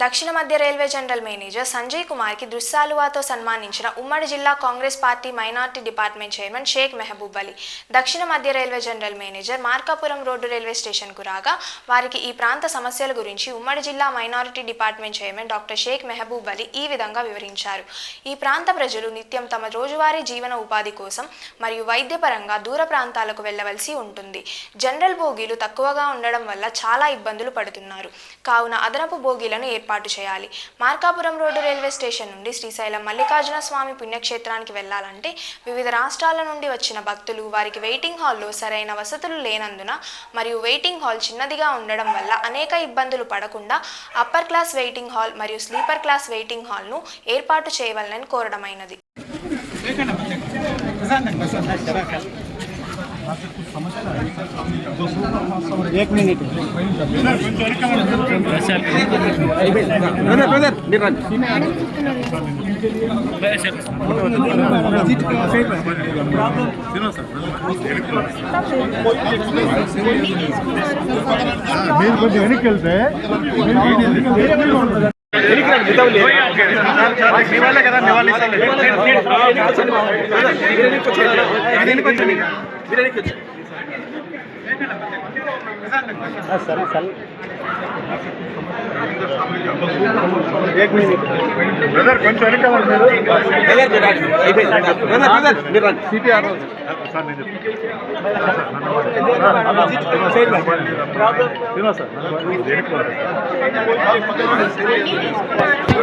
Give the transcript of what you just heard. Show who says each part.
Speaker 1: దక్షిణ మధ్య railway general manager Sanjay Kumar కి దృశ్యాలువాతో సన్మానించిన ఉమ్మడి జిల్లా Congress party minority department chairman Sheikh Mehboob Ali. దక్షిణ మధ్య railway general manager Markapuram road railway station కు రాగా వారికి ఈ ప్రాంత సమస్యల గురించి ఉమ్మడి జిల్లా minority department chairman doctor Sheikh Mehboob Ali ఈ విధంగా వివరించారు. ఈ ప్రాంత ప్రజలు నిత్యం తమ రోజువారీ జీవన ఉపాధి కోసం మరియు వైద్యపరంగా దూర ప్రాంతాలకు వెళ్లవలసి ఉంటుంది. జనరల్ బోగీలు తక్కువగా ఉండడం వల్ల చాలా ఇబ్బందులు పడుతున్నారు. కావున అదనపు బోగీలను ఏర్పాటు చేయాలి. మార్కాపురం రోడ్డు రైల్వే స్టేషన్ నుండి శ్రీశైలం మల్లికార్జున స్వామి పుణ్యక్షేత్రానికి వెళ్లాలంటే వివిధ రాష్ట్రాల నుండి వచ్చిన భక్తులు వారికి వెయిటింగ్ హాల్లో సరైన వసతులు లేనందున మరియు వెయిటింగ్ హాల్ చిన్నదిగా ఉండడం వల్ల అనేక ఇబ్బందులు పడకుండా అప్పర్ క్లాస్ వెయిటింగ్ హాల్ మరియు స్లీపర్ క్లాస్ వెయిటింగ్ హాల్ను ఏర్పాటు చేయవాలని కోరడమైనది.
Speaker 2: एक मिनट మీరు కొంచెం వెనక్కి వెళ్తే सर एक मिनट ब्रदर కొంచెం వెనక బ్రదర్ సిపిఆర్ సార్